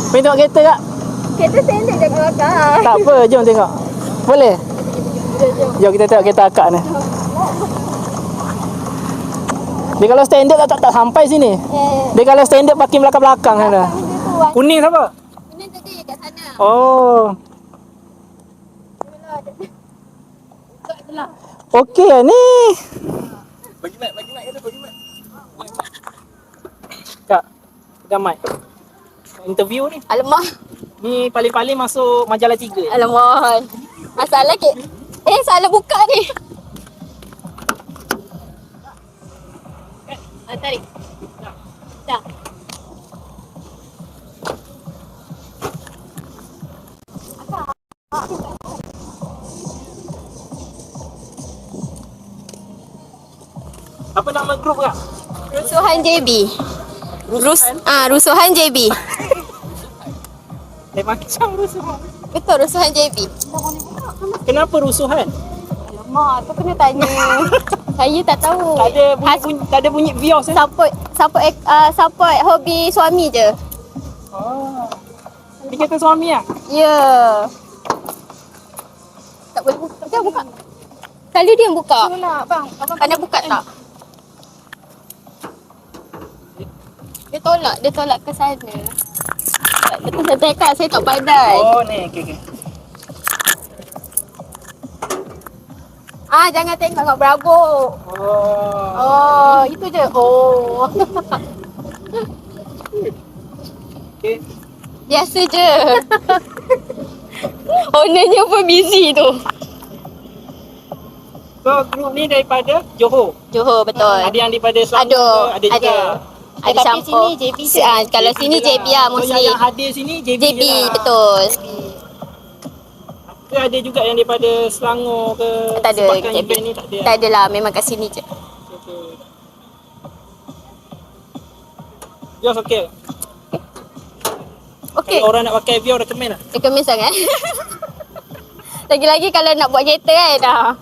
Pergi tengok kereta tak? Kereta standard je kat belakang. Tak apa, jom tengok. Boleh? Jom kita tengok kereta akak ni. Dia kalau standard tak sampai sini. Dia kalau standard parking belakang-belakang sana. Kuning siapa? Kuning tadi kat sana. Oh. Okey lah ni. Bagi mic kata bagi mic. Kak, pegang mic. Interview ni. Alamak. Ni paling-paling masuk majalah 3. Alamak. Masalah salah buka ni. Tarik. Dah. Apa nama grup kak? Rusuhan JB. Rusuhan JB. Macam rusuhan. Betul, rusuhan JB. Kenapa rusuhan? Alamak, tu kena tanya. Saya tak tahu. Tak ada bunyi bios eh? Support hobi suami je. Oh. Dia kata suami ah? Ya. Tak boleh buka. Jangan buka. Kali dia yang buka. Nak bang, abang Kena buka tak? Dia tolak ke sana. Betul saya cakap, saya tak pandai. Oh ni, okey. Jangan tengok kat berabuk. Oh, itu je. Oh. Okey. Biasa je. Ownernya pun busy tu. So grup ni daripada Johor. Johor, betul. Ada yang daripada Selangor, ada juga. Ada tapi campur. sini JB je. Kalau sini JB lah So mostly. yang hadir sini JB JB, je lah. betul. Ke ada juga yang daripada Selangor ke? Tak ada. Sebabkan JB. event ni tak ada. Tak ada lah, memang kat sini je. Okey. Bios okey. Okey. Kalau orang nak pakai Vios recommend lah. Recommend sangat. Lagi-lagi kalau nak buat kereta kan dah.